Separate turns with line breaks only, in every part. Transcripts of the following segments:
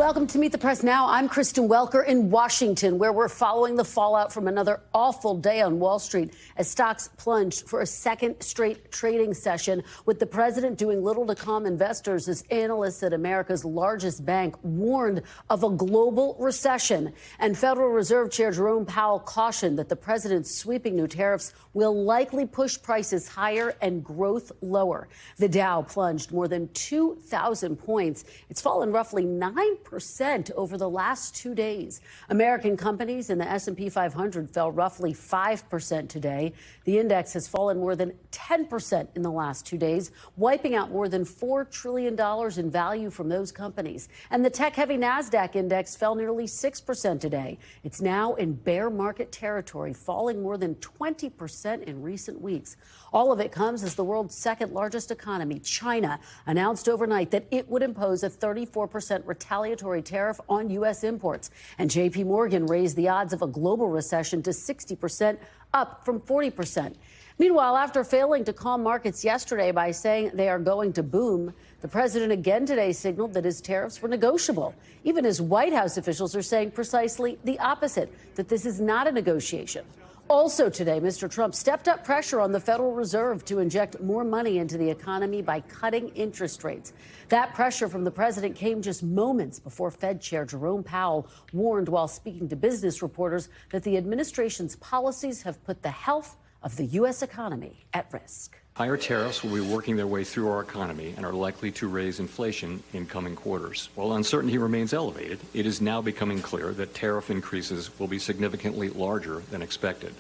Welcome to Meet the Press Now. I'm Kristen Welker in Washington, where we're following the fallout from another awful day on Wall Street as stocks plunged for a second straight trading session, with the president doing little to calm investors as analysts at America's largest bank warned of a global recession. And Federal Reserve Chair Jerome Powell cautioned that the president's sweeping new tariffs will likely push prices higher and growth lower. The Dow plunged more than 2,000 points. It's fallen roughly 9% over the last 2 days. American companies in the S&P 500 fell roughly 5% today. The index has fallen more than 10% in the last 2 days, wiping out more than $4 trillion in value from those companies. And the tech-heavy NASDAQ index fell nearly 6% today. It's now in bear market territory, falling more than 20% in recent weeks. All of it comes as the world's second largest economy, China, announced overnight that it would impose a 34% retaliatory tariff on U.S. imports. And J.P. Morgan raised the odds of a global recession to 60%, up from 40%. Meanwhile, after failing to calm markets yesterday by saying they are going to boom, the president again today signaled that his tariffs were negotiable. Even as White House officials are saying precisely the opposite, that this is not a negotiation. Also today, Mr. Trump stepped up pressure on the Federal Reserve to inject more money into the economy by cutting interest rates. That pressure from the president came just moments before Fed Chair Jerome Powell warned while speaking to business reporters that the administration's policies have put the health of the U.S. economy at risk.
Higher tariffs will be working their way through our economy and are likely to raise inflation in coming quarters. While uncertainty remains elevated, it is now becoming clear that tariff increases will be significantly larger than expected.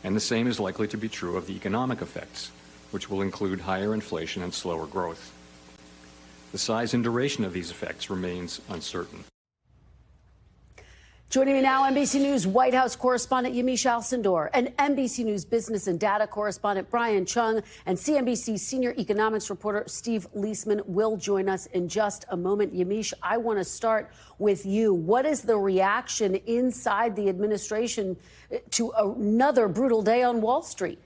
And the same is likely to be true of the economic effects, which will include higher inflation and slower growth. The size and duration of these effects remains uncertain.
Joining me now, NBC News White House correspondent Yamiche Alcindor, and NBC News business and data correspondent Brian Chung, and CNBC senior economics reporter Steve Leisman will join us in just a moment. Yamiche, I want to start with you. What is the reaction inside the administration to another brutal day on Wall Street?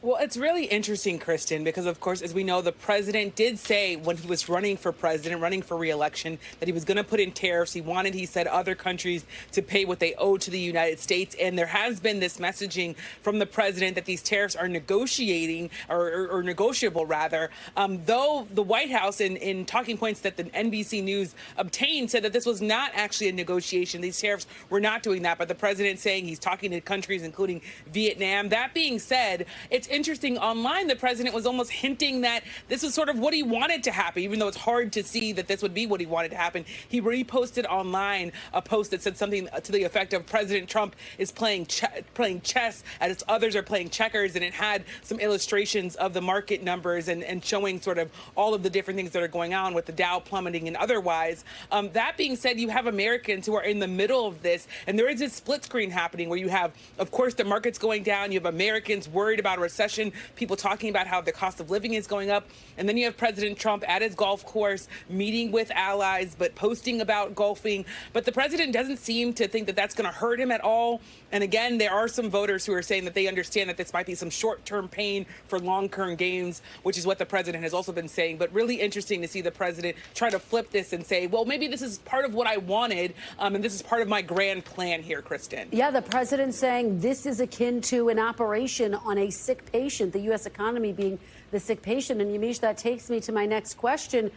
Well, it's really interesting, Kristen, because, of course, as we know, the president did say when he was running for president, running for re-election, that he was going to put in tariffs. He said, other countries to pay what they owe to the United States. And there has been this messaging from the president that these tariffs are negotiating or negotiable, rather, though the White House, in talking points that the NBC News obtained, said that this was not actually a negotiation. These tariffs were not doing that. But the president saying he's talking to countries, including Vietnam. That being said, it's interesting. Online, the president was almost hinting that this is sort of what he wanted to happen, even though it's hard to see that this would be what he wanted to happen. He reposted online a post that said something to the effect of President Trump is playing chess as others are playing checkers, and it had some illustrations of the market numbers and showing sort of all of the different things that are going on with the Dow plummeting and otherwise. That being said, you have Americans who are in the middle of this, and there is this split screen happening where you have, of course, the markets going down. You have Americans worried about a recession, people talking about how the cost of living is going up. And then you have President Trump at his golf course, meeting with allies, but posting about golfing. But the president doesn't seem to think that that's going to hurt him at all. And again, there are some voters who are saying that they understand that this might be some short-term pain for long-term gains, which is what the president has also been saying. But really interesting to see the president try to flip this and say, well, maybe this is part of what I wanted, and this is part of my grand plan here, Kristen.
Yeah, the president saying this is akin to an operation on a sick patient, the U.S. economy being the sick patient. And Yamiche, that takes me to my next question.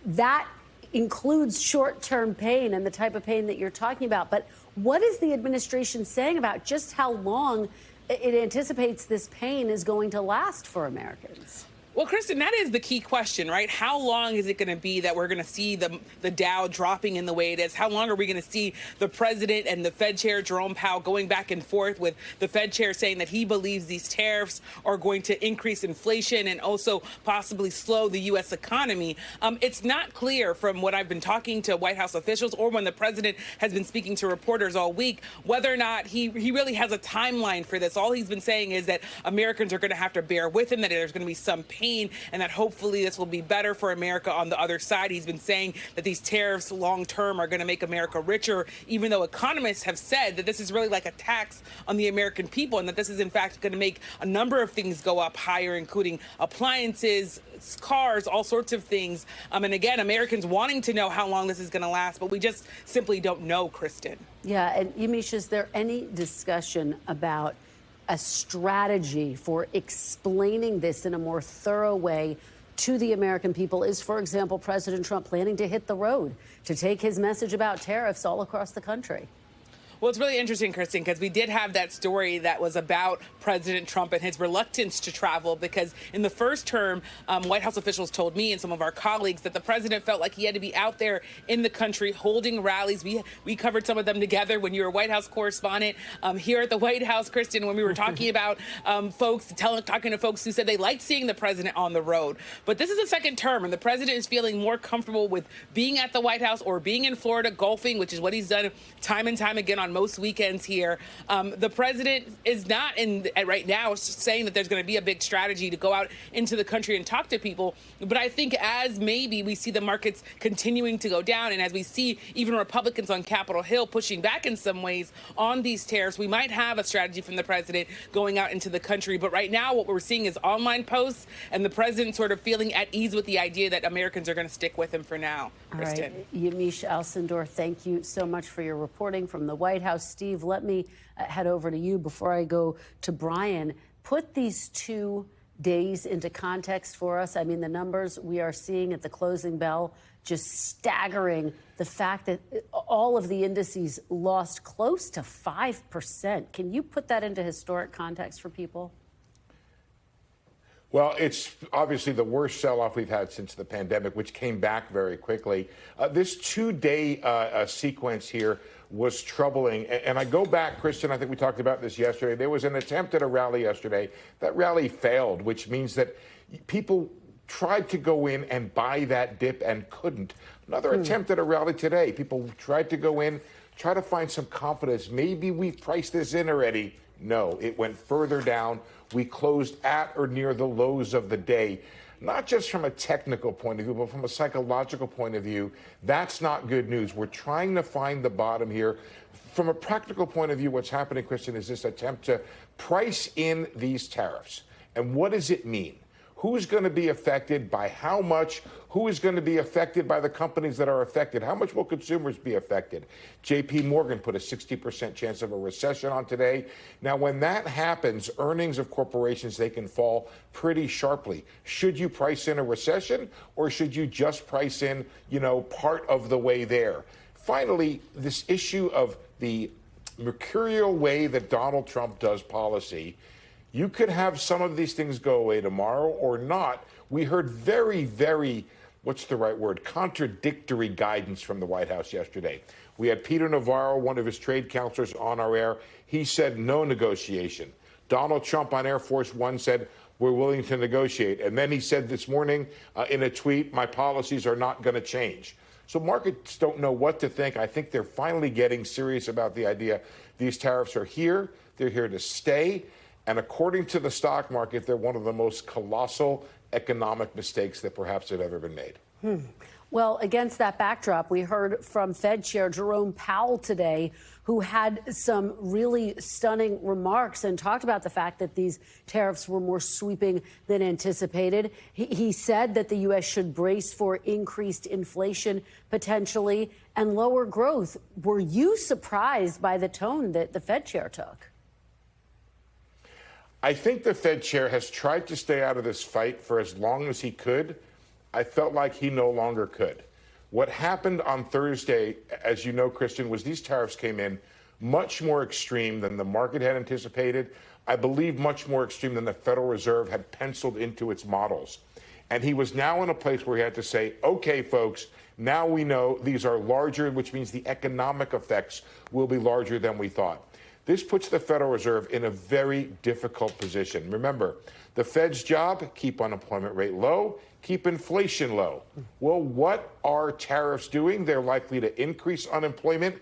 That includes short-term pain and the type of pain that you're talking about. But what is the administration saying about just how long it anticipates this pain is going to last for Americans?
Well, Kristen, that is the key question, right? How long is it going to be that we're going to see the Dow dropping in the way it is? How long are we going to see the president and the Fed chair, Jerome Powell, going back and forth with the Fed chair saying that he believes these tariffs are going to increase inflation and also possibly slow the U.S. economy? It's not clear from what I've been talking to White House officials or when the president has been speaking to reporters all week, whether or not he really has a timeline for this. All he's been saying is that Americans are going to have to bear with him, that there's going to be some pain campaign, and that hopefully this will be better for America on the other side. He's been saying that these tariffs long term are going to make America richer, even though economists have said that this is really like a tax on the American people, and that this is in fact going to make a number of things go up higher, including appliances, cars, all sorts of things. And again, Americans wanting to know how long this is going to last, but we just simply don't know, Kristen.
Yeah, and Yamiche, is there any discussion about a strategy for explaining this in a more thorough way to the American people? Is, for example, President Trump planning to hit the road to take his message about tariffs all across the country?
Well, it's really interesting, Kristen, because we did have that story that was about President Trump and his reluctance to travel, because in the first term, White House officials told me and some of our colleagues that the president felt like he had to be out there in the country holding rallies. We covered some of them together when you were a White House correspondent here at the White House, Kristen, when we were talking about talking to folks who said they liked seeing the president on the road. But this is a second term, and the president is feeling more comfortable with being at the White House or being in Florida golfing, which is what he's done time and time again on most weekends here. The president is not right now saying that there's going to be a big strategy to go out into the country and talk to people. But I think as maybe we see the markets continuing to go down, and as we see even Republicans on Capitol Hill pushing back in some ways on these tariffs, we might have a strategy from the president going out into the country. But right now, what we're seeing is online posts and the president sort of feeling at ease with the idea that Americans are going to stick with him for now. Kristen.
All right. Yamiche Alcindor, thank you so much for your reporting from the White House. Steve, let me head over to you before I go to Brian. Put these 2 days into context for us. I mean, the numbers we are seeing at the closing bell, just staggering. The fact that all of the indices lost close to 5%. Can you put that into historic context for people?
Well, it's obviously the worst sell-off we've had since the pandemic, which came back very quickly. This 2-day sequence here was troubling. And I go back, Kristen, I think we talked about this yesterday. There was an attempt at a rally yesterday. That rally failed, which means that people tried to go in and buy that dip and couldn't. Another attempt at a rally today. People tried to go in, try to find some confidence. Maybe we've priced this in already. No, it went further down. We closed at or near the lows of the day. Not just from a technical point of view, but from a psychological point of view. That's not good news. We're trying to find the bottom here. From a practical point of view, what's happening, Kristen, is this attempt to price in these tariffs. And what does it mean? Who's going to be affected by how much? Who is going to be affected by the companies that are affected? How much will consumers be affected? J.P. Morgan put a 60% chance of a recession on today. Now, when that happens, earnings of corporations, they can fall pretty sharply. Should you price in a recession, or should you just price in, part of the way there? Finally, this issue of the mercurial way that Donald Trump does policy. You could have some of these things go away tomorrow or not. We heard very, very, contradictory guidance from the White House yesterday. We had Peter Navarro, one of his trade counselors, on our air. He said no negotiation. Donald Trump on Air Force One said we're willing to negotiate. And then he said this morning in a tweet, my policies are not going to change. So markets don't know what to think. I think they're finally getting serious about the idea these tariffs are here. They're here to stay. And according to the stock market, they're one of the most colossal economic mistakes that perhaps have ever been made.
Well, against that backdrop, we heard from Fed Chair Jerome Powell today, who had some really stunning remarks and talked about the fact that these tariffs were more sweeping than anticipated. He said that the U.S. should brace for increased inflation potentially and lower growth. Were you surprised by the tone that the Fed Chair took?
I think the Fed chair has tried to stay out of this fight for as long as he could. I felt like he no longer could. What happened on Thursday, as you know, Kristen, was these tariffs came in much more extreme than the market had anticipated. I believe much more extreme than the Federal Reserve had penciled into its models. And he was now in a place where he had to say, okay, folks, now we know these are larger, which means the economic effects will be larger than we thought. This puts the Federal Reserve in a very difficult position. Remember, the Fed's job, keep unemployment rate low, keep inflation low. Well, what are tariffs doing? They're likely to increase unemployment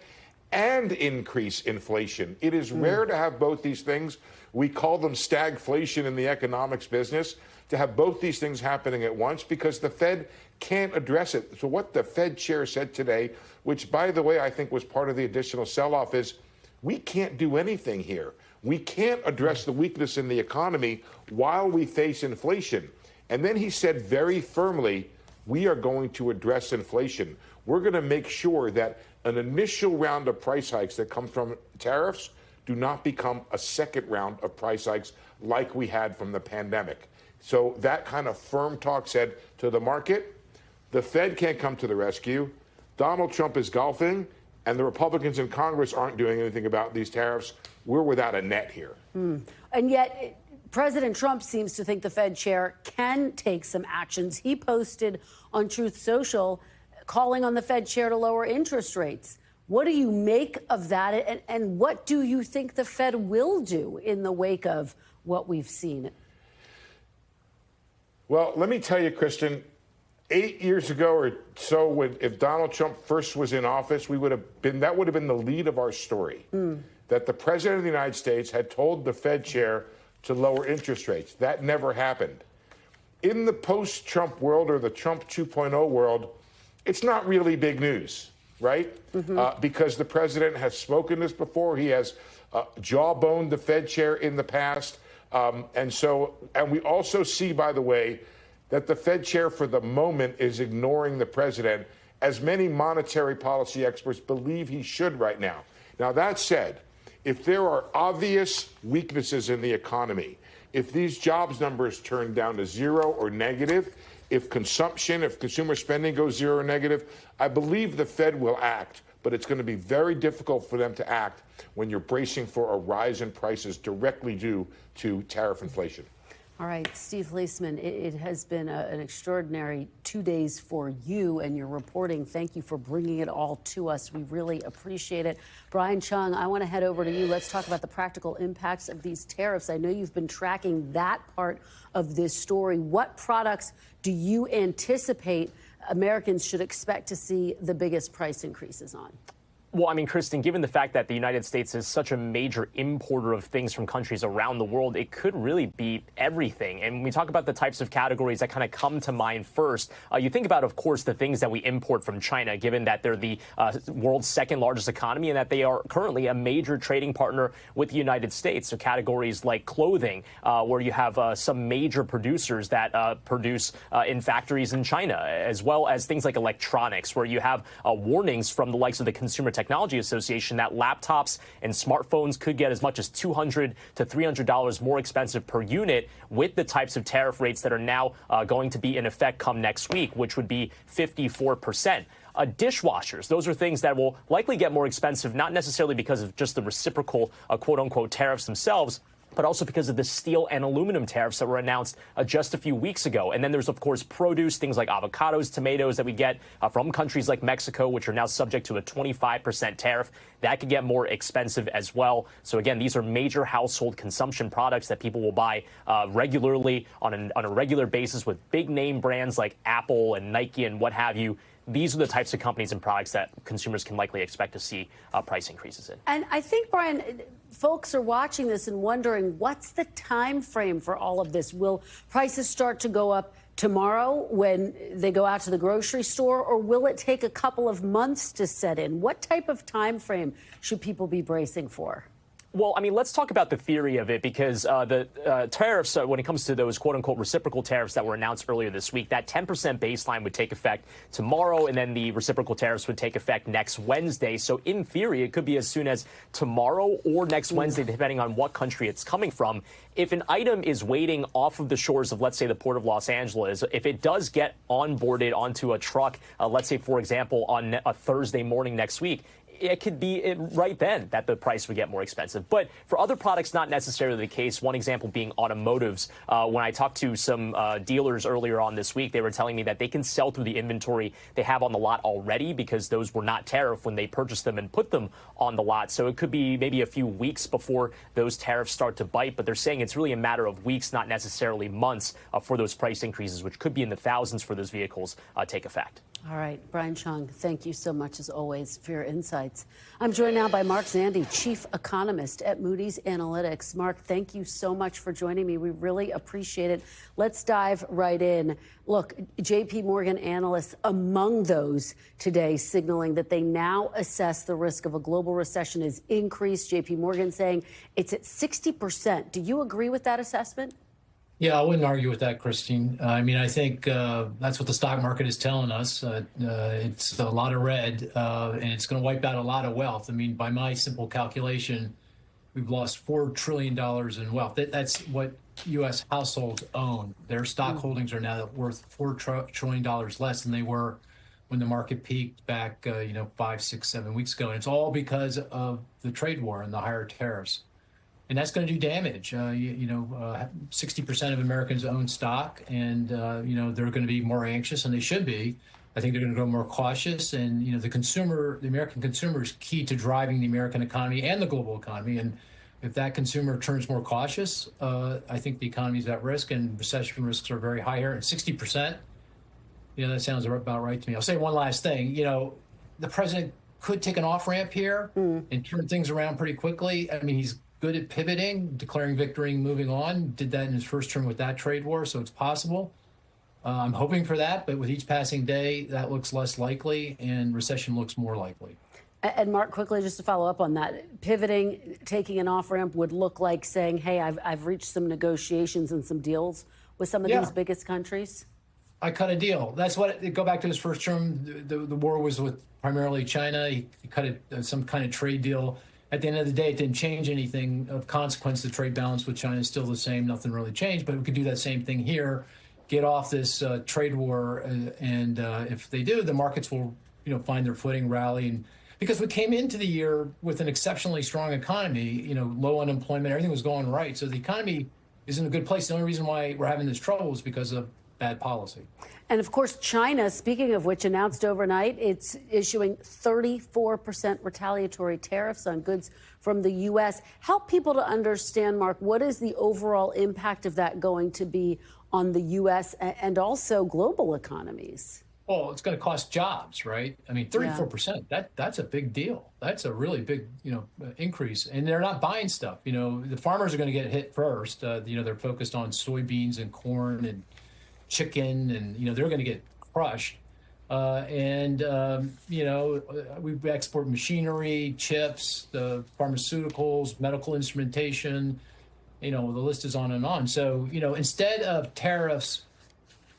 and increase inflation. It is rare to have both these things. We call them stagflation in the economics business, to have both these things happening at once because the Fed can't address it. So what the Fed chair said today, which, by the way, I think was part of the additional sell-off, is we can't do anything here. We can't address the weakness in the economy while we face inflation. And then he said very firmly, we are going to address inflation. We're going to make sure that an initial round of price hikes that come from tariffs do not become a second round of price hikes like we had from the pandemic. So that kind of firm talk said to the market, the Fed can't come to the rescue. Donald Trump is golfing, and the Republicans in Congress aren't doing anything about these tariffs. We're without a net here.
And yet, President Trump seems to think the Fed chair can take some actions. He posted on Truth Social calling on the Fed chair to lower interest rates. What do you make of that? And what do you think the Fed will do in the wake of what we've seen?
Well, let me tell you, Kristen, 8 years ago or so, if Donald Trump first was in office, that would have been the lead of our story, that the president of the United States had told the Fed chair to lower interest rates. That never happened. In the post-Trump world, or the Trump 2.0 world, it's not really big news, right? Because the president has spoken this before. He has jawboned the Fed chair in the past. And we also see, by the way, that the Fed chair for the moment is ignoring the president, as many monetary policy experts believe he should right now. Now, that said, if there are obvious weaknesses in the economy, if these jobs numbers turn down to zero or negative, if consumer spending goes zero or negative, I believe the Fed will act. But it's going to be very difficult for them to act when you're bracing for a rise in prices directly due to tariff inflation.
All right, Steve Leisman, it has been an extraordinary 2 days for you and your reporting. Thank you for bringing it all to us. We really appreciate it. Brian Chung, I want to head over to you. Let's talk about the practical impacts of these tariffs. I know you've been tracking that part of this story. What products do you anticipate Americans should expect to see the biggest price increases on?
Well, I mean, Kristen, given the fact that the United States is such a major importer of things from countries around the world, it could really be everything. And when we talk about the types of categories that kind of come to mind first, you think about, of course, the things that we import from China, given that they're the world's second largest economy and that they are currently a major trading partner with the United States. So categories like clothing, where you have some major producers that produce in factories in China, as well as things like electronics, where you have warnings from the likes of the Consumer Technology Association that laptops and smartphones could get as much as $200 to $300 more expensive per unit with the types of tariff rates that are now going to be in effect come next week, which would be 54%. Dishwashers, those are things that will likely get more expensive, not necessarily because of just the reciprocal quote-unquote tariffs themselves, but also because of the steel and aluminum tariffs that were announced just a few weeks ago. And then there's, of course, produce, things like avocados, tomatoes that we get from countries like Mexico, which are now subject to a 25% tariff. That could get more expensive as well. So, again, these are major household consumption products that people will buy regularly on a regular basis with big name brands like Apple and Nike and what have you. These are the types of companies and products that consumers can likely expect to see price increases in.
And I think, Brian, folks are watching this and wondering, what's the time frame for all of this? Will prices start to go up tomorrow when they go out to the grocery store, or will it take a couple of months to set in? What type of time frame should people be bracing for?
Well, I mean, let's talk about the theory of it, because the tariffs, when it comes to those quote-unquote reciprocal tariffs that were announced earlier this week, that 10% baseline would take effect tomorrow, and then the reciprocal tariffs would take effect next Wednesday. So in theory, it could be as soon as tomorrow or next Wednesday, depending on what country it's coming from. If an item is waiting off of the shores of, let's say, the Port of Los Angeles, if it does get onboarded onto a truck, let's say, for example, on a Thursday morning next week, it could be right then that the price would get more expensive. But for other products, not necessarily the case. One example being automotives. When I talked to some dealers earlier on this week, they were telling me that they can sell through the inventory they have on the lot already because those were not tariffed when they purchased them and put them on the lot. So it could be maybe a few weeks before those tariffs start to bite. But they're saying it's really a matter of weeks, not necessarily months, for those price increases, which could be in the thousands for those vehicles, take effect.
All right, Brian Chung, thank you so much, as always, for your insights. I'm joined now by Mark Zandi, chief economist at Moody's Analytics. Mark, thank you so much for joining me. We really appreciate it. Let's dive right in. Look, J.P. Morgan analysts among those today signaling that they now assess the risk of a global recession is increased. J.P. Morgan saying it's at 60%. Do you agree with that assessment?
Yeah, I wouldn't argue with that, Christine. I mean, I think that's what the stock market is telling us. It's a lot of red, and it's going to wipe out a lot of wealth. I mean, by my simple calculation, we've lost $4 trillion in wealth. That's what U.S. households own. Their stock holdings are now worth $4 trillion less than they were when the market peaked back, 5, 6, 7 weeks ago. And it's all because of the trade war and the higher tariffs. And that's going to do damage. 60% of Americans own stock, and they're going to be more anxious, and they should be. I think they're going to go more cautious, and the American consumer is key to driving the American economy and the global economy. And if that consumer turns more cautious, I think the economy is at risk, and recession risks are very high here. And 60%, that sounds about right to me. I'll say one last thing. The president could take an off ramp here and turn things around pretty quickly. I mean, he's good at pivoting, declaring victory, moving on. Did that in his first term with that trade war, so it's possible. I'm hoping for that, but with each passing day, that looks less likely, and recession looks more likely.
And Mark, quickly, just to follow up on that, pivoting, taking an off-ramp would look like saying, hey, I've reached some negotiations and some deals with some of these biggest countries?
I cut a deal. That's what, go back to his first term, the war was with primarily China. He cut some kind of trade deal. At the end of the day, it didn't change anything of consequence. The trade balance with China is still the same. Nothing really changed, but we could do that same thing here, get off this trade war. And if they do, the markets will, find their footing, rally. And because we came into the year with an exceptionally strong economy, low unemployment, everything was going right. So the economy is in a good place. The only reason why we're having this trouble is because of bad policy.
And of course, China, speaking of which, announced overnight it's issuing 34% retaliatory tariffs on goods from the U.S. Help people to understand, Mark, what is the overall impact of that going to be on the U.S. and also global economies?
Well, it's going to cost jobs, right? I mean, 34%, that's a big deal. That's a really big, increase. And they're not buying stuff. The farmers are going to get hit first. They're focused on soybeans and corn and chicken, and they're going to get crushed. We export machinery, chips, the pharmaceuticals, medical instrumentation. The list is on and on. So instead of tariffs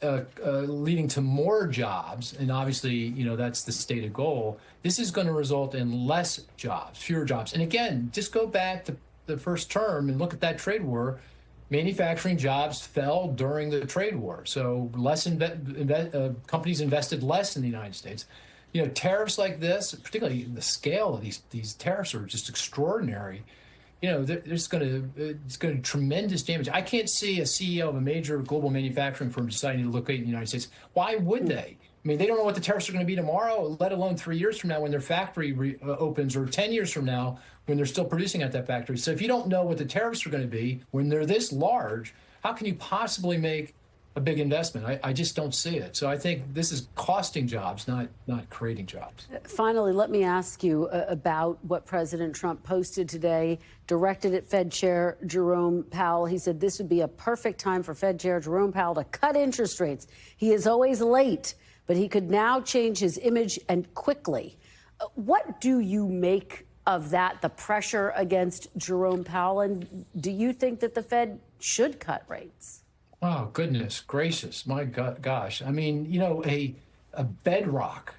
leading to more jobs, and obviously that's the stated goal, this is going to result in less jobs, fewer jobs. And again, just go back to the first term and look at that trade war. Manufacturing jobs fell during the trade war, so companies invested less in the United States. Tariffs like this, particularly the scale of these tariffs, are just extraordinary. It's going to do tremendous damage. I can't see a CEO of a major global manufacturing firm deciding to locate in the United States. Why would they? I mean, they don't know what the tariffs are going to be tomorrow, let alone 3 years from now when their factory opens, or 10 years from now when they're still producing at that factory. So if you don't know what the tariffs are going to be when they're this large, how can you possibly make a big investment? I just don't see it. So I think this is costing jobs, not creating jobs.
Finally, let me ask you about what President Trump posted today, directed at Fed Chair Jerome Powell. He said this would be a perfect time for Fed Chair Jerome Powell to cut interest rates. He is always late, but he could now change his image, and quickly. What do you make of that, the pressure against Jerome Powell? And do you think that the Fed should cut rates?
Oh, goodness gracious. My gosh. I mean, a bedrock,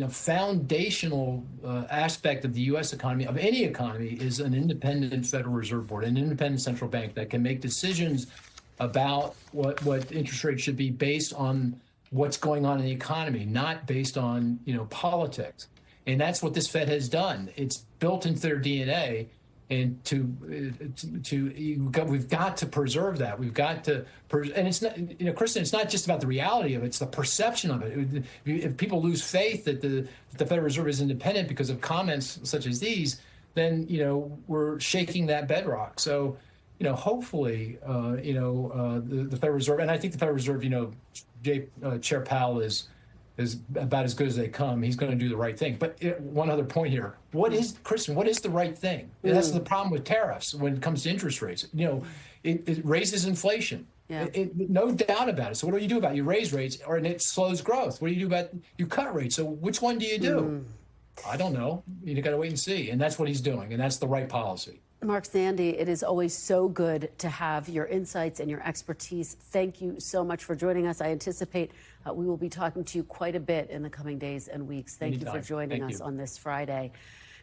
foundational aspect of the U.S. economy, of any economy, is an independent Federal Reserve Board, an independent central bank that can make decisions about what interest rates should be based on what's going on in the economy, not based on, politics. And that's what this Fed has done. It's built into their DNA. And we've got to preserve that. We've got to, and it's not, Kristen, it's not just about the reality of it, it's the perception of it. If people lose faith that the Federal Reserve is independent because of comments such as these, then, we're shaking that bedrock. So, hopefully, the Federal Reserve, and I think the Federal Reserve, Chair Powell is is about as good as they come. He's going to do the right thing. But one other point here. What is, Kristen, what is the right thing? That's the problem with tariffs when it comes to interest rates. You know, it raises inflation. Yeah. No doubt about it. So what do you do about it? You raise rates, and it slows growth. What do you do about it? You cut rates. So which one do you do? I don't know. You got to wait and see. And that's what he's doing. And that's the right policy.
Mark Zandi, it is always so good to have your insights and your expertise. Thank you so much for joining us. I anticipate we will be talking to you quite a bit in the coming days and weeks. Thank you for joining us on this Friday.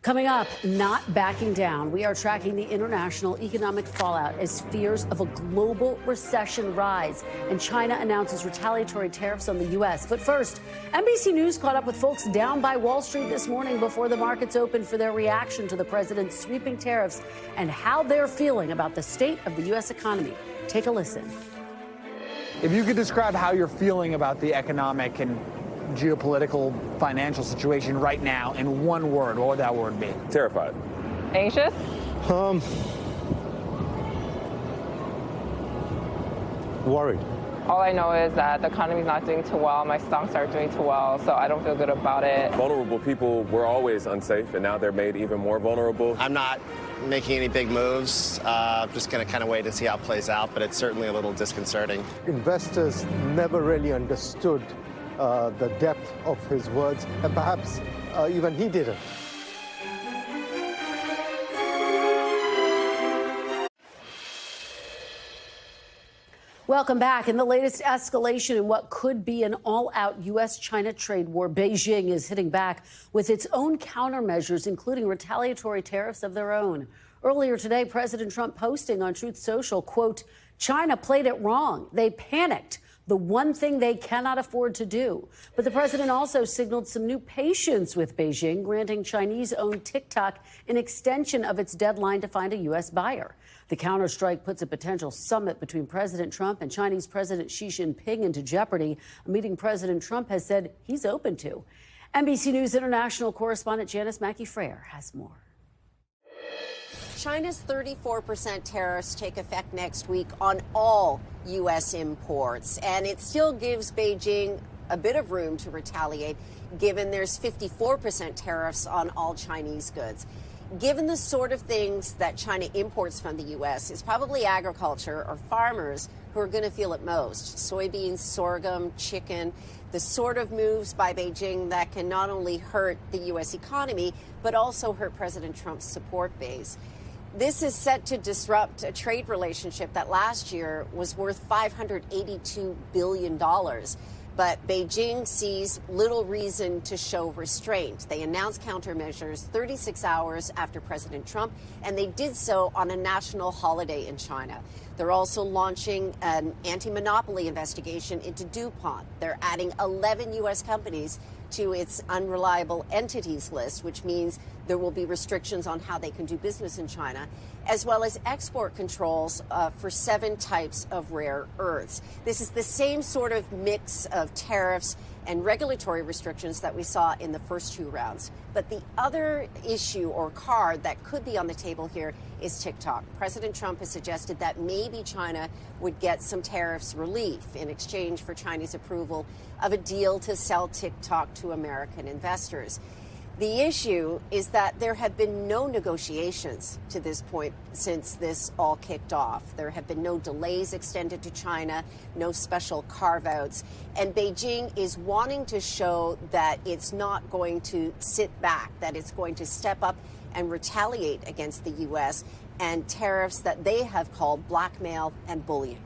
Coming up, not backing down, we are tracking the international economic fallout as fears of a global recession rise, and China announces retaliatory tariffs on the U.S. But first, NBC News caught up with folks down by Wall Street this morning before the markets opened for their reaction to the president's sweeping tariffs and how they're feeling about the state of the U.S. economy. Take a listen.
If you could describe how you're feeling about the economic and geopolitical financial situation right now in one word, what would that word be?
Terrified.
Anxious?
Worried.
All I know is that the economy's not doing too well. My stocks aren't doing too well, so I don't feel good about it.
Vulnerable people were always unsafe, and now they're made even more vulnerable.
I'm not making any big moves. Just going to kind of wait and see how it plays out, but it's certainly a little disconcerting.
Investors never really understood the depth of his words, and perhaps even he didn't.
Welcome back. In the latest escalation in what could be an all-out U.S.-China trade war, Beijing is hitting back with its own countermeasures, including retaliatory tariffs of their own. Earlier today, President Trump posting on Truth Social, quote, "China played it wrong. They panicked. The one thing they cannot afford to do." But the president also signaled some new patience with Beijing, granting Chinese-owned TikTok an extension of its deadline to find a U.S. buyer. The counterstrike puts a potential summit between President Trump and Chinese President Xi Jinping into jeopardy, a meeting President Trump has said he's open to. NBC News international correspondent Janice Mackey-Frayer has more.
China's 34% tariffs take effect next week on all U.S. imports, and it still gives Beijing a bit of room to retaliate, given there's 54% tariffs on all Chinese goods. Given the sort of things that China imports from the U.S., it's probably agriculture or farmers who are going to feel it most. Soybeans, sorghum, chicken, the sort of moves by Beijing that can not only hurt the U.S. economy, but also hurt President Trump's support base. This is set to disrupt a trade relationship that last year was worth $582 billion. But Beijing sees little reason to show restraint. They announced countermeasures 36 hours after President Trump, and they did so on a national holiday in China. They're also launching an anti-monopoly investigation into DuPont. They're adding 11 U.S. companies to its unreliable entities list, which means there will be restrictions on how they can do business in China, as well as export controls for 7 types of rare earths. This is the same sort of mix of tariffs and regulatory restrictions that we saw in the first 2 rounds. But the other issue or card that could be on the table here is TikTok. President Trump has suggested that maybe China would get some tariffs relief in exchange for Chinese approval of a deal to sell TikTok to American investors. The issue is that there have been no negotiations to this point since this all kicked off. There have been no delays extended to China, no special carve-outs, and Beijing is wanting to show that it's not going to sit back, that it's going to step up and retaliate against the U.S. and tariffs that they have called blackmail and bullying.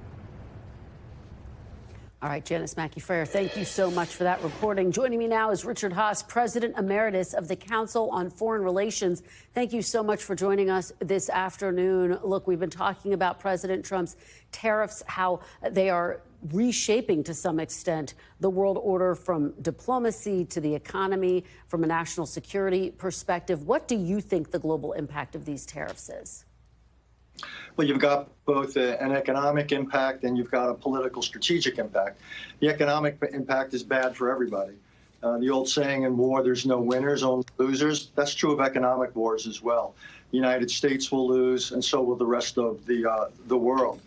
All right, Janice Mackey-Frayer, thank you so much for that reporting. Joining me now is Richard Haass, President Emeritus of the Council on Foreign Relations. Thank you so much for joining us this afternoon. Look, we've been talking about President Trump's tariffs, how they are reshaping to some extent the world order from diplomacy to the economy, from a national security perspective. What do you think the global impact of these tariffs is?
Well, you've got both an economic impact and you've got a political strategic impact. The economic impact is bad for everybody. The old saying in war, there's no winners, only losers. That's true of economic wars as well. The United States will lose, and so will the rest of the world.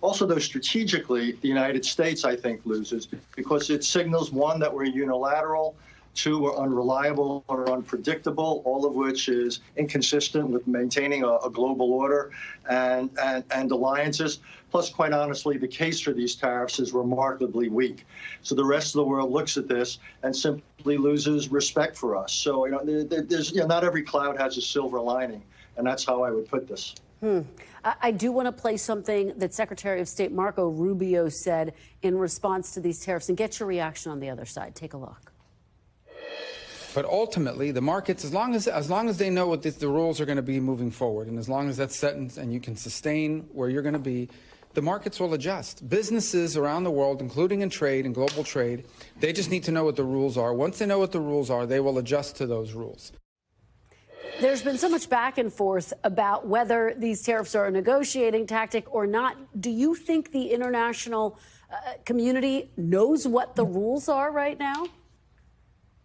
Also, though, strategically, the United States, I think, loses because it signals, one, that we're unilateral, two, we're unreliable or unpredictable, all of which is inconsistent with maintaining a global order and alliances. Plus, quite honestly, the case for these tariffs is remarkably weak. So the rest of the world looks at this and simply loses respect for us. So, there's, not every cloud has a silver lining, and that's how I would put this.
I do want to play something that Secretary of State Marco Rubio said in response to these tariffs and get your reaction on the other side. Take a look.
But ultimately, the markets, as long as they know what the rules are going to be moving forward, and as long as that's set and you can sustain where you're going to be, the markets will adjust. Businesses around the world, including in trade and global trade, they just need to know what the rules are. Once they know what the rules are, they will adjust to those rules.
There's been so much back and forth about whether these tariffs are a negotiating tactic or not. Do you think the international community knows what the rules are right now?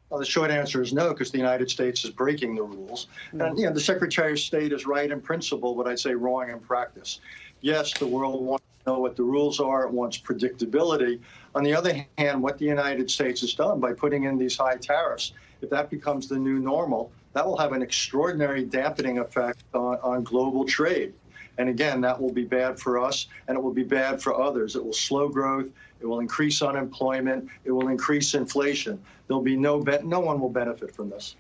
Well, the short answer is no, because the United States is breaking the rules. And, the Secretary of State is right in principle, but I'd say wrong in practice. Yes, the world wants to know what the rules are. It wants predictability. On the other hand, what the United States has done by putting in these high tariffs, if that becomes the new normal, that will have an extraordinary dampening effect on global trade. And again, that will be bad for us, and it will be bad for others. It will slow growth. It will increase unemployment. It will increase inflation. There'll be no one will benefit from this.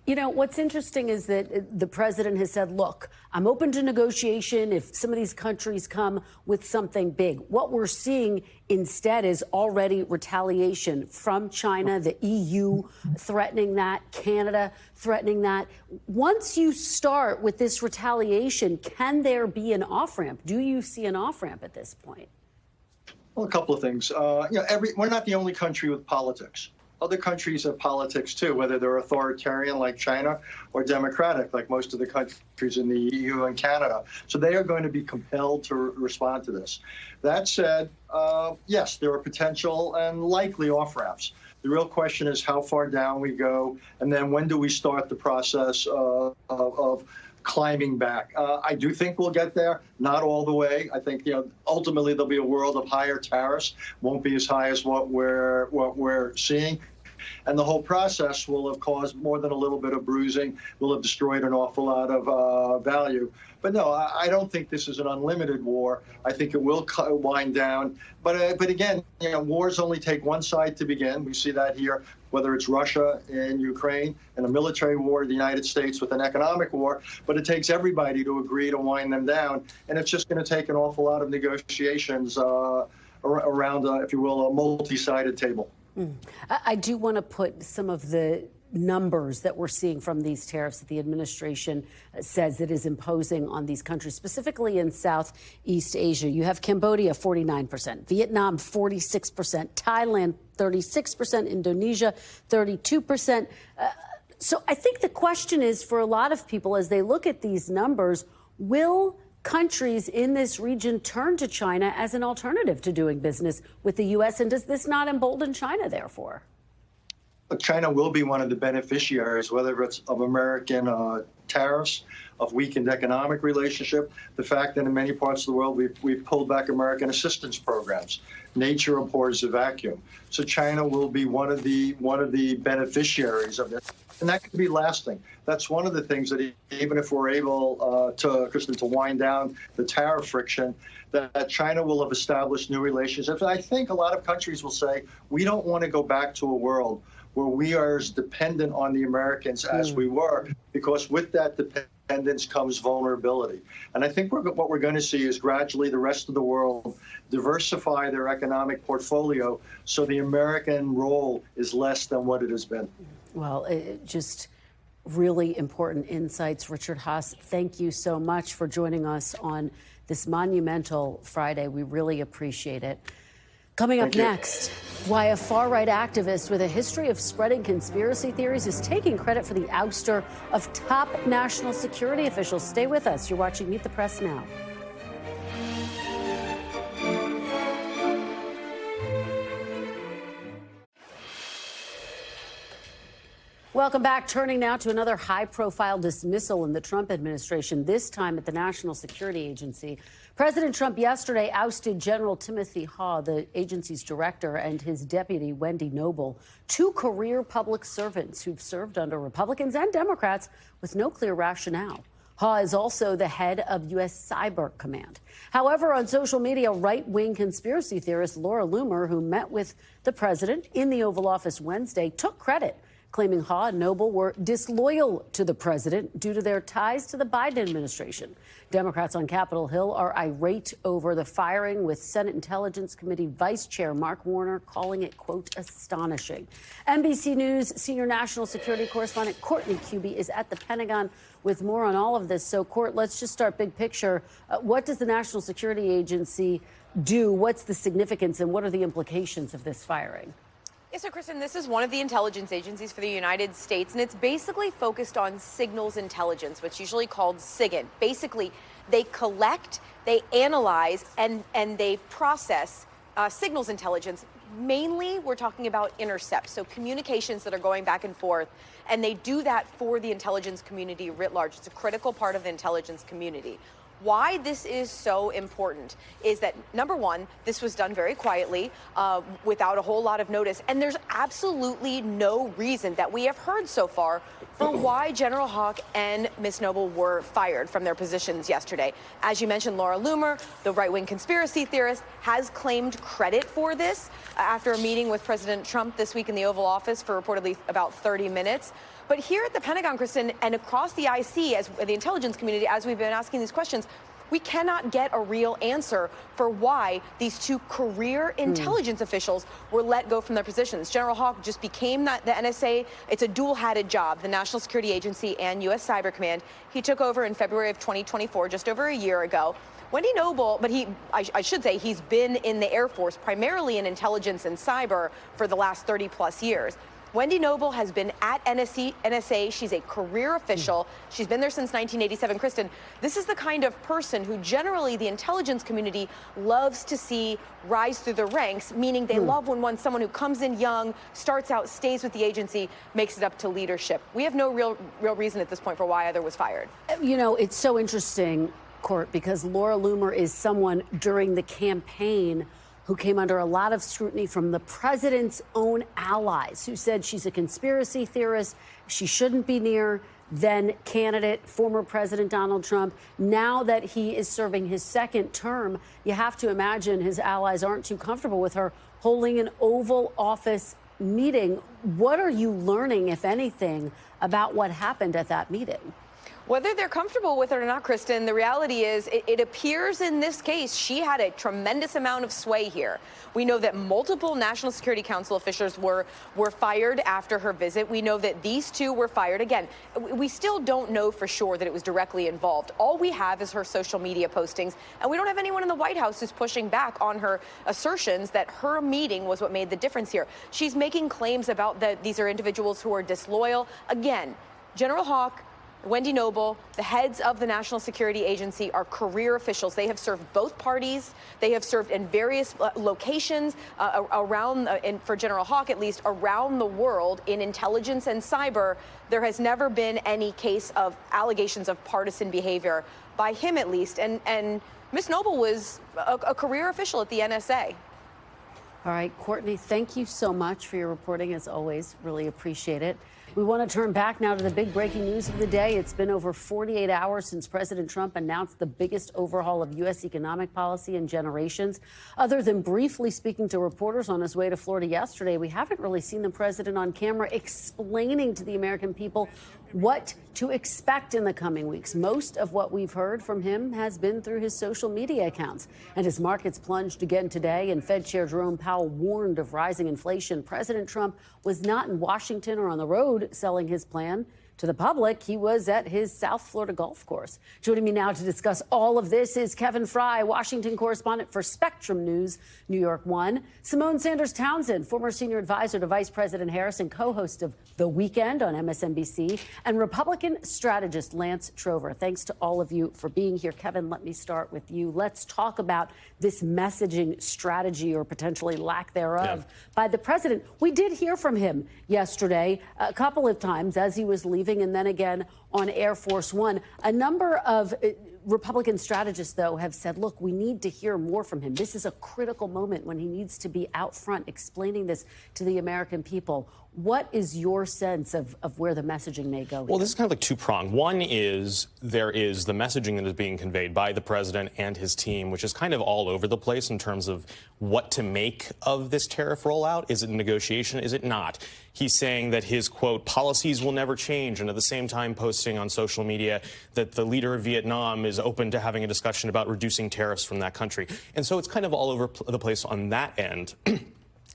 What's interesting is that the president has said, look, I'm open to negotiation if some of these countries come with something big. What we're seeing instead is already retaliation from China, the EU threatening that, Canada threatening that. Once you start with this retaliation, can there be an off-ramp? Do you see an off-ramp at this point?
Well, a couple of things. We're not the only country with politics. Other countries have politics, too, whether they're authoritarian like China or democratic like most of the countries in the EU and Canada. So they are going to be compelled to respond to this. That said, yes, there are potential and likely off-ramps. The real question is how far down we go, and then when do we start the process of climbing back. I do think we'll get there, not all the way. I think ultimately there'll be a world of higher tariffs, won't be as high as what we're seeing. And the whole process will have caused more than a little bit of bruising, will have destroyed an awful lot of value. But no, I don't think this is an unlimited war. I think it will wind down. But again, wars only take one side to begin. We see that here, whether it's Russia and Ukraine and a military war, the United States with an economic war. But it takes everybody to agree to wind them down. And it's just going to take an awful lot of negotiations around, if you will, a multi-sided table.
I do want to put some of the numbers that we're seeing from these tariffs that the administration says it is imposing on these countries, specifically in Southeast Asia. You have Cambodia, 49%, Vietnam, 46%, Thailand, 36%, Indonesia, 32%. So I think the question is for a lot of people as they look at these numbers, will countries in this region turn to China as an alternative to doing business with the U.S.? And does this not embolden China, therefore?
China will be one of the beneficiaries, whether it's of American tariffs, of weakened economic relationship, the fact that in many parts of the world we've pulled back American assistance programs. Nature abhors a vacuum. So China will be one of the beneficiaries of this. And that could be lasting. That's one of the things that even if we're able to wind down the tariff friction, that China will have established new relationships. And I think a lot of countries will say, we don't want to go back to a world where we are as dependent on the Americans as we were, because with that dependence comes vulnerability. And I think what we're going to see is gradually the rest of the world diversify their economic portfolio so the American role is less than what it has been.
Well, just really important insights. Richard Haass, thank you so much for joining us on this monumental Friday. We really appreciate it. Coming up next, why a far-right activist with a history of spreading conspiracy theories is taking credit for the ouster of top national security officials. Stay with us. You're watching Meet the Press now. Welcome back. Turning now to another high-profile dismissal in the Trump administration, this time at the National Security Agency. President Trump yesterday ousted General Timothy Haass, the agency's director, and his deputy, Wendy Noble, two career public servants who've served under Republicans and Democrats with no clear rationale. Haass is also the head of U.S. Cyber Command. However, on social media, right-wing conspiracy theorist Laura Loomer, who met with the president in the Oval Office Wednesday, took credit, claiming Haass and Noble were disloyal to the president due to their ties to the Biden administration. Democrats on Capitol Hill are irate over the firing, with Senate Intelligence Committee Vice Chair Mark Warner calling it, quote, astonishing. NBC News senior national security correspondent Courtney Kube is at the Pentagon with more on all of this. So, Court, let's just start big picture. What does the National Security Agency do? What's the significance and what are the implications of this firing?
Yeah, so, Kristen, this is one of the intelligence agencies for the United States, and it's basically focused on signals intelligence, which is usually called SIGINT. Basically, they collect, they analyze, and they process signals intelligence. Mainly, we're talking about intercepts, so communications that are going back and forth, and they do that for the intelligence community writ large. It's a critical part of the intelligence community. Why this is so important is that, number one, this was done very quietly, without a whole lot of notice, and there's absolutely no reason that we have heard so far for why General Haass and Ms. Noble were fired from their positions yesterday. As you mentioned, Laura Loomer, the right-wing conspiracy theorist, has claimed credit for this after a meeting with President Trump this week in the Oval Office for reportedly about 30 minutes. But here at the Pentagon, Kristen, and across the IC, as the intelligence community, as we've been asking these questions, we cannot get a real answer for why these two career intelligence officials were let go from their positions. General Haass just became the NSA. It's a dual-hatted job, the National Security Agency and U.S. Cyber Command. He took over in February of 2024, just over a year ago. Wendy Noble, but I should say he's been in the Air Force, primarily in intelligence and cyber, for the last 30-plus years. Wendy Noble has been at NSA. She's a career official. She's been there since 1987. Kristen, this is the kind of person who generally the intelligence community loves to see rise through the ranks, meaning they love when someone who comes in young, starts out, stays with the agency, makes it up to leadership. We have no real reason at this point for why either was fired.
You know, it's so interesting, Court, because Laura Loomer is someone during the campaign who came under a lot of scrutiny from the president's own allies, who said she's a conspiracy theorist, she shouldn't be near then candidate, former President Donald Trump. Now that he is serving his second term, you have to imagine his allies aren't too comfortable with her holding an Oval Office meeting. What are you learning, if anything, about what happened at that meeting?
Whether they're comfortable with it or not, Kristen, the reality is it appears in this case she had a tremendous amount of sway here. We know that multiple National Security Council officials were fired after her visit. We know that these two were fired. Again, we still don't know for sure that it was directly involved. All we have is her social media postings, and we don't have anyone in the White House who's pushing back on her assertions that her meeting was what made the difference here. She's making claims about that these are individuals who are disloyal. Again, General Haass, Wendy Noble, the heads of the National Security Agency, are career officials. They have served both parties. They have served in various locations around, and for General Haass at least, around the world in intelligence and cyber. There has never been any case of allegations of partisan behavior by him, at least. And Ms. Noble was a career official at the NSA.
All right, Courtney, thank you so much for your reporting, as always. Really appreciate it. We want to turn back now to the big breaking news of the day. It's been over 48 hours since President Trump announced the biggest overhaul of U.S. economic policy in generations. Other than briefly speaking to reporters on his way to Florida yesterday, we haven't really seen the president on camera explaining to the American people what to expect in the coming weeks. Most of what we've heard from him has been through his social media accounts. And as markets plunged again today and Fed Chair Jerome Powell warned of rising inflation, President Trump was not in Washington or on the road selling his plan. to the public, he was at his South Florida golf course. Joining me now to discuss all of this is Kevin Fry, Washington correspondent for Spectrum News, New York 1. Simone Sanders Townsend, former senior advisor to Vice President Harris and co-host of The Weekend on MSNBC, and Republican strategist Lance Trover. Thanks to all of you for being here. Kevin, let me start with you. Let's talk about this messaging strategy, or potentially lack thereof, by the president. We did hear from him yesterday a couple of times as he was leaving, and then again on Air Force One. A number of Republican strategists, though, have said, look, we need to hear more from him. This is a critical moment when he needs to be out front explaining this to the American people. What is your sense of where the messaging may go?
Well, this is kind of like two-pronged. One is there is the messaging that is being conveyed by the president and his team, which is kind of all over the place in terms of what to make of this tariff rollout. Is it a negotiation? Is it not? He's saying that his, quote, policies will never change, and at the same time posting on social media that the leader of Vietnam is open to having a discussion about reducing tariffs from that country. And so it's kind of all over the place on that end.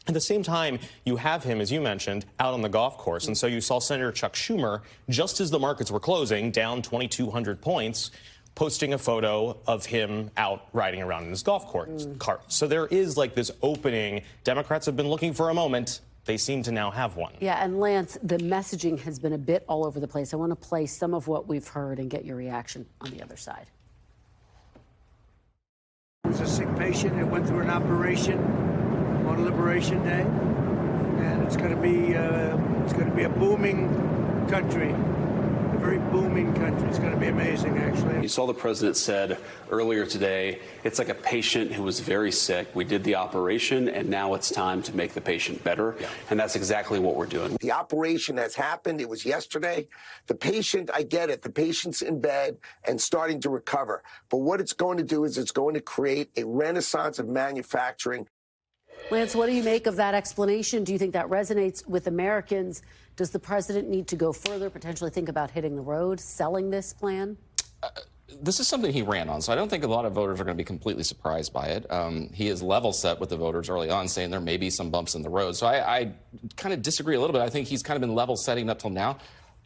At the same time, you have him, as you mentioned, out on the golf course. And so you saw Senator Chuck Schumer, just as the markets were closing, down 2,200 points, posting a photo of him out riding around in his golf cart. So there is like this opening. Democrats have been looking for a moment. They seem to now have one.
Yeah, and Lance, the messaging has been a bit all over the place. I want to play some of what we've heard and get your reaction on the other side.
He was a sick patient that went through an operation on Liberation Day, and it's going to be a booming country, a very booming country. It's going to be amazing, actually.
You saw the president said earlier today, it's like a patient who was very sick. We did the operation, and now it's time to make the patient better, and that's exactly what we're doing.
The operation has happened. It was yesterday. The patient, I get it. The patient's in bed and starting to recover. But what it's going to do is it's going to create a renaissance of manufacturing.
Lance, what do you make of that explanation? Do you think that resonates with Americans? Does the president need to go further, potentially think about hitting the road, selling this plan?
This is something he ran on, so I don't think a lot of voters are going to be completely surprised by it. He is level set with the voters early on, saying there may be some bumps in the road. So I kind of disagree a little bit. I think he's kind of been level setting up till now.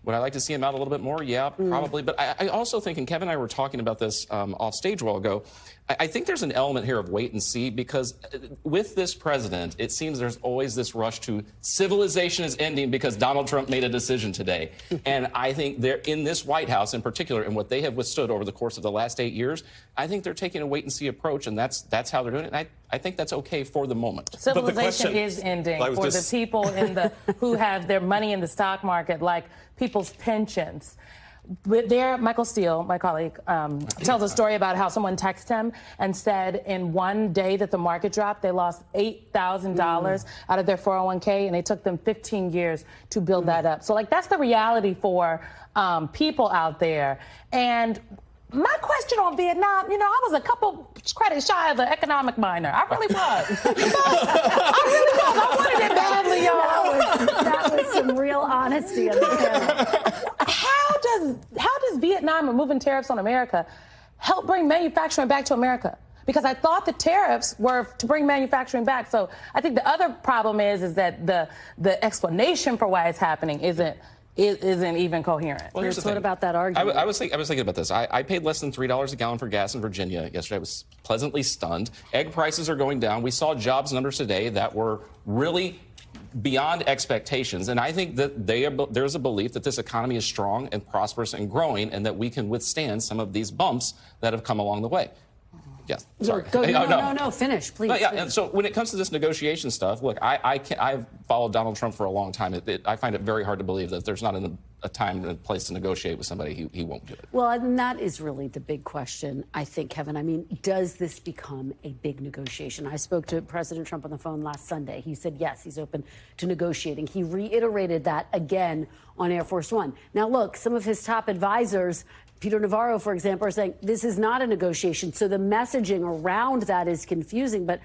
Would I like to see him out a little bit more? Yeah, probably. But I also think, and Kevin and I were talking about this off stage a while ago, I think there's an element here of wait and see, because with this president, it seems there's always this rush to civilization is ending because Donald Trump made a decision today. And I think they're in this White House in particular, and what they have withstood over the course of the last 8 years, I think they're taking a wait and see approach, and that's how they're doing it. And I think that's okay for the moment.
Civilization is ending for the people who have their money in the stock market, like people's pensions. Michael Steele, my colleague, tells a story about how someone texted him and said in one day that the market dropped, they lost $8,000 out of their 401k, and it took them 15 years to build that up. So, like, that's the reality for people out there. And my question on Vietnam, you know, I was a couple credits shy of the economic minor. I really was. I wanted it badly, y'all.
That was some real honesty on the panel.
How does Vietnam removing tariffs on America help bring manufacturing back to America? Because I thought the tariffs were to bring manufacturing back. So I think the other problem is that the explanation for why it's happening isn't even coherent.
Well, here's the thing.
What about that argument?
I was thinking about this. I paid less than $3 a gallon for gas in Virginia yesterday. I was pleasantly stunned. Egg prices are going down. We saw jobs numbers today that were really beyond expectations. And I think that there's a belief that this economy is strong and prosperous and growing, and that we can withstand some of these bumps that have come along the way. Yes. Sorry.
No, finish, please.
But yeah, and so when it comes to this negotiation stuff, look, I've followed Donald Trump for a long time. I find it very hard to believe that there's not a time and a place to negotiate with somebody. He won't do it.
Well, and that is really the big question, I think, Kevin. I mean, does this become a big negotiation? I spoke to President Trump on the phone last Sunday. He said, yes, he's open to negotiating. He reiterated that again on Air Force One. Now, look, some of his top advisors, Peter Navarro, for example, are saying this is not a negotiation. So the messaging around that is confusing. But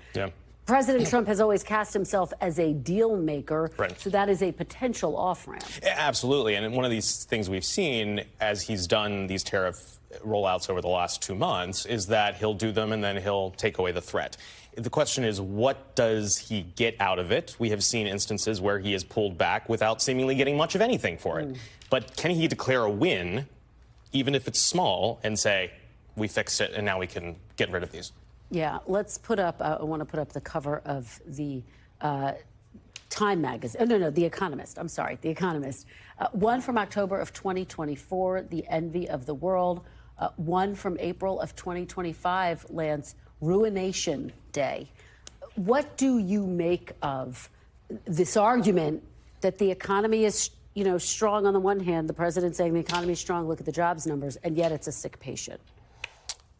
President Trump has always cast himself as a deal maker,
right.
So that is a potential off-ramp.
Absolutely, and one of these things we've seen as he's done these tariff rollouts over the last 2 months is that he'll do them and then he'll take away the threat. The question is, what does he get out of it? We have seen instances where he has pulled back without seemingly getting much of anything for it. But can he declare a win, even if it's small, and say, we fixed it and now we can get rid of these?
Yeah, let's put up, I want to put up the cover of the Time magazine. Oh, no, The Economist. I'm sorry, The Economist. One from October of 2024, The Envy of the World. One from April of 2025, Lance, Ruination Day. What do you make of this argument that the economy is, strong on the one hand, the president saying the economy is strong, look at the jobs numbers, and yet it's a sick patient?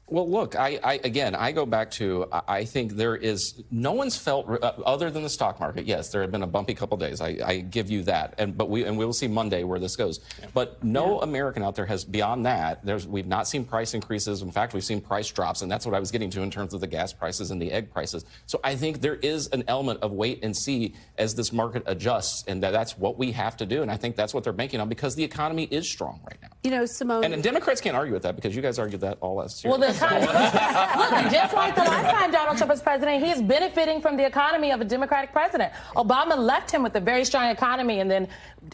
Well, look, I go back to, I think there is, no one's felt, other than the stock market, yes, there have been a bumpy couple days, I give you that, but we will see Monday where this goes. But no American out there has, beyond that, we've not seen price increases. In fact, we've seen price drops, and that's what I was getting to in terms of the gas prices and the egg prices. So I think there is an element of wait and see as this market adjusts, and that's what we have to do, and I think that's what they're banking on, because the economy is strong right now.
Simone.
And Democrats can't argue with that, because you guys argued that all last year.
Well, look, just like the last time Donald Trump was president, he is benefiting from the economy of a Democratic president. Obama left him with a very strong economy, and then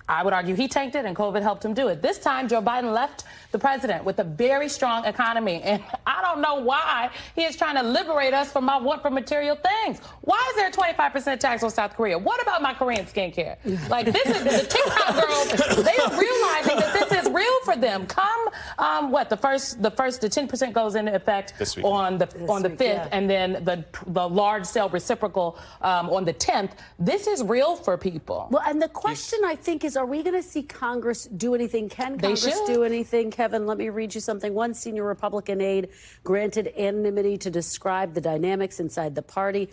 I would argue he tanked it, and COVID helped him do it. This time, Joe Biden left the president with a very strong economy, and I don't know why he is trying to liberate us from our want for material things. Why is there a 25% tax on South Korea? What about my Korean skincare? Like, this is the TikTok girls. They are realizing that this is real for them. Come, the 10% goes into effect on the 5th, and then the large sale reciprocal on the 10th. This is real for people.
Well, and the question I think is, are we going to see Congress do anything? Can Congress do anything? Kevin, let me read you something. One senior Republican aide granted anonymity to describe the dynamics inside the party,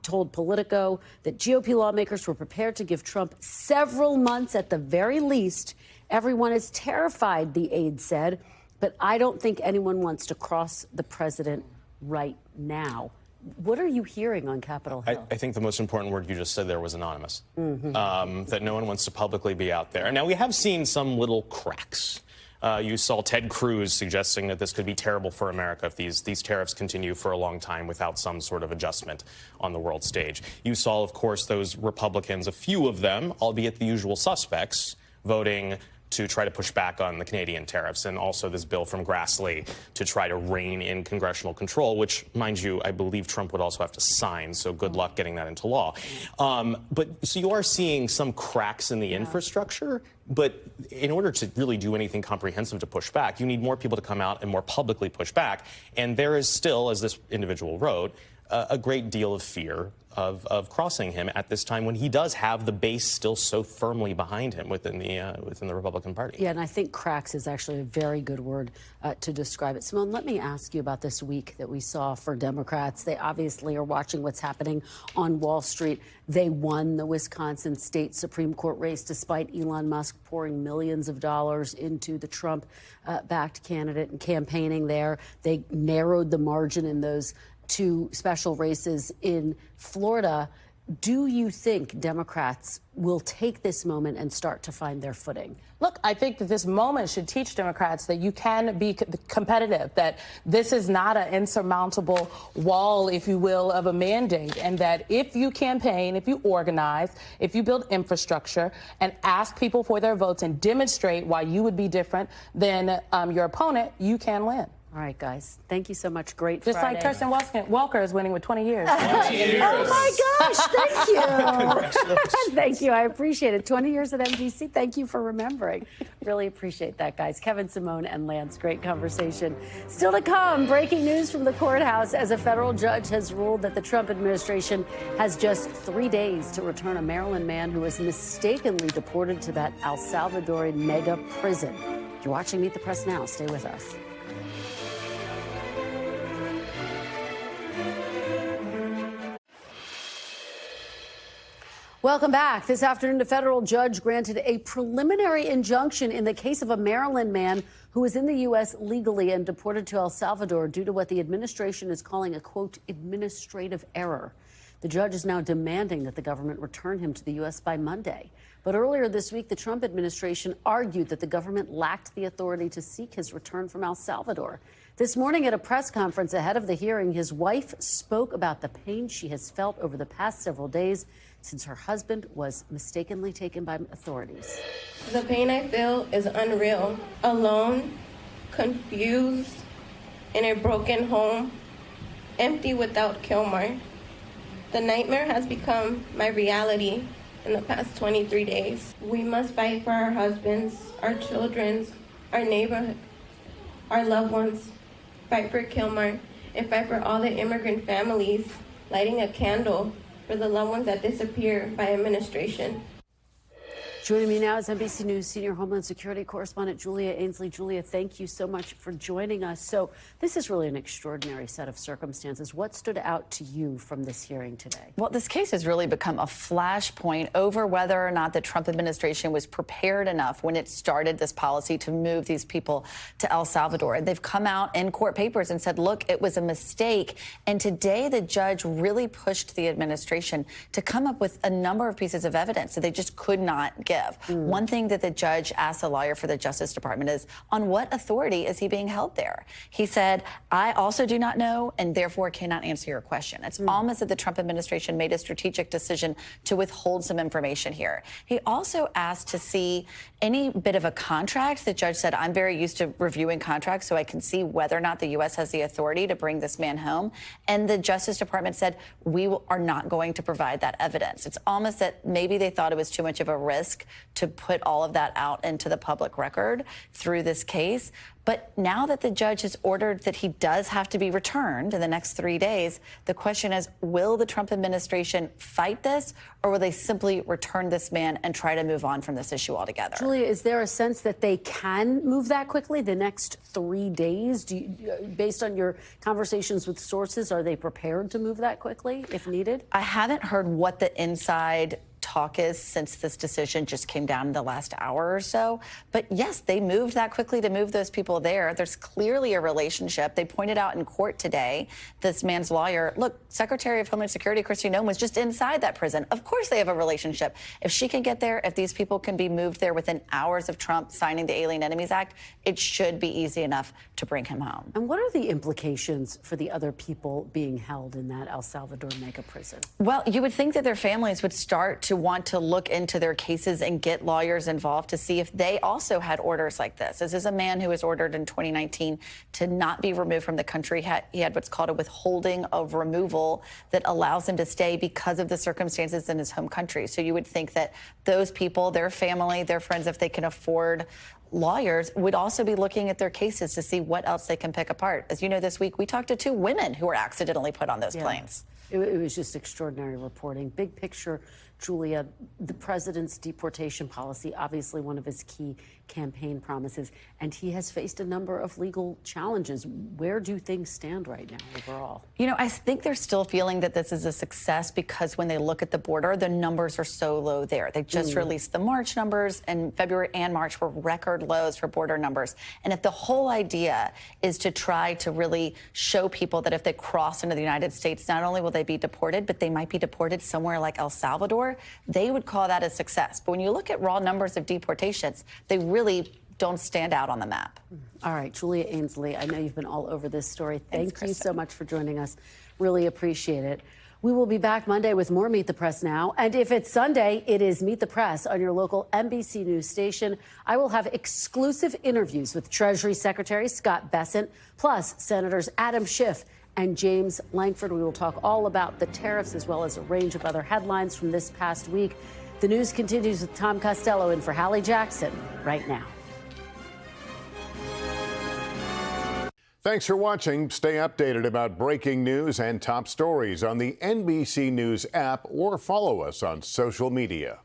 told Politico that GOP lawmakers were prepared to give Trump several months at the very least. Everyone is terrified, the aide said, but I don't think anyone wants to cross the president right now. What are you hearing on Capitol Hill?
I think the most important word you just said there was anonymous. That no one wants to publicly be out there. Now, we have seen some little cracks. You saw Ted Cruz suggesting that this could be terrible for America if these tariffs continue for a long time without some sort of adjustment on the world stage. You saw, of course, those Republicans, a few of them, albeit the usual suspects, voting to try to push back on the Canadian tariffs, and also this bill from Grassley to try to rein in congressional control, which, mind you, I believe Trump would also have to sign, so good luck getting that into law. So you are seeing some cracks in the infrastructure, but in order to really do anything comprehensive to push back, you need more people to come out and more publicly push back, and there is still, as this individual wrote, a great deal of fear of crossing him at this time when he does have the base still so firmly behind him within the Republican Party.
Yeah, and I think cracks is actually a very good word to describe it. Simone, let me ask you about this week that we saw for Democrats. They obviously are watching what's happening on Wall Street. They won the Wisconsin State Supreme Court race despite Elon Musk pouring millions of dollars into the Trump-backed candidate and campaigning there. They narrowed the margin in those two special races in Florida. Do you think Democrats will take this moment and start to find their footing?
Look, I think that this moment should teach Democrats that you can be competitive, that this is not an insurmountable wall, if you will, of a mandate, and that if you campaign, if you organize, if you build infrastructure and ask people for their votes and demonstrate why you would be different than your opponent, you can win.
All right, guys. Thank you so much. Great
Just
Friday.
like Kirsten Walker is winning with 20 years.
20 years. Oh, my gosh. Thank you. Thank you. I appreciate it. 20 years at NBC. Thank you for remembering. Really appreciate that, guys. Kevin, Simone, and Lance, great conversation. Still to come, breaking news from the courthouse as a federal judge has ruled that the Trump administration has just 3 days to return a Maryland man who was mistakenly deported to that El Salvador mega prison. You're watching Meet the Press Now. Stay with us. Welcome back. This afternoon, a federal judge granted a preliminary injunction in the case of a Maryland man who was in the U.S. legally and deported to El Salvador due to what the administration is calling a, quote, administrative error. The judge is now demanding that the government return him to the U.S. by Monday. But earlier this week, the Trump administration argued that the government lacked the authority to seek his return from El Salvador. This morning at a press conference ahead of the hearing, his wife spoke about the pain she has felt over the past several days since her husband was mistakenly taken by authorities.
The pain I feel is unreal. Alone, confused, in a broken home, empty without Kilmer. The nightmare has become my reality in the past 23 days. We must fight for our husbands, our children, our neighborhood, our loved ones. Fight for Kilmer and fight for all the immigrant families, lighting a candle for the loved ones that disappear by administration.
Joining me now is NBC News senior Homeland Security correspondent Julia Ainsley. Julia, thank you so much for joining us. So this is really an extraordinary set of circumstances. What stood out to you from this hearing today?
Well, this case has really become a flashpoint over whether or not the Trump administration was prepared enough when it started this policy to move these people to El Salvador. And they've come out in court papers and said, look, it was a mistake. And today the judge really pushed the administration to come up with a number of pieces of evidence that they just could not give. One thing that the judge asked a lawyer for the Justice Department is, on what authority is he being held there? He said, I also do not know and therefore cannot answer your question. It's almost that the Trump administration made a strategic decision to withhold some information here. He also asked to see any bit of a contract. The judge said, I'm very used to reviewing contracts so I can see whether or not the U.S. has the authority to bring this man home. And the Justice Department said, we are not going to provide that evidence. It's almost that maybe they thought it was too much of a risk to put all of that out into the public record through this case. But now that the judge has ordered that he does have to be returned in the next 3 days, the question is, will the Trump administration fight this, or will they simply return this man and try to move on from this issue altogether?
Julia, is there a sense that they can move that quickly the next 3 days? Based on your conversations with sources, are they prepared to move that quickly if needed?
I haven't heard what the inside talk is since this decision just came down in the last hour or so. But yes, they moved that quickly to move those people there. There's clearly a relationship. They pointed out in court today, this man's lawyer, look, Secretary of Homeland Security Kristi Noem was just inside that prison. Of course they have a relationship. If she can get there, if these people can be moved there within hours of Trump signing the Alien Enemies Act, it should be easy enough to bring him home.
And what are the implications for the other people being held in that El Salvador mega prison?
Well, you would think that their families would start to want to look into their cases and get lawyers involved to see if they also had orders like this. This is a man who was ordered in 2019 to not be removed from the country. He had what's called a withholding of removal that allows him to stay because of the circumstances in his home country. So you would think that those people, their family, their friends, if they can afford lawyers, would also be looking at their cases to see what else they can pick apart. As you know, this week we talked to 2 women who were accidentally put on those planes.
It was just extraordinary reporting. Big picture, Julia, the president's deportation policy, obviously one of his key campaign promises, and he has faced a number of legal challenges. Where do things stand right now overall?
You know, I think they're still feeling that this is a success because when they look at the border, the numbers are so low there. They just released the March numbers, and February and March were record lows for border numbers. And if the whole idea is to try to really show people that if they cross into the United States, not only will they be deported, but they might be deported somewhere like El Salvador, they would call that a success. But when you look at raw numbers of deportations, they really don't stand out on the map.
All right, Julia Ainsley, I know you've been all over this story. Thank you so much for joining us. Really appreciate it. We will be back Monday with more Meet the Press Now. And if it's Sunday, it is Meet the Press on your local NBC News station. I will have exclusive interviews with Treasury Secretary Scott Bessent, plus Senators Adam Schiff and James Lankford. We will talk all about the tariffs as well as a range of other headlines from this past week. The news continues with Tom Costello in for Hallie Jackson right now.
Thanks for watching. Stay updated about breaking news and top stories on the NBC News app or follow us on social media.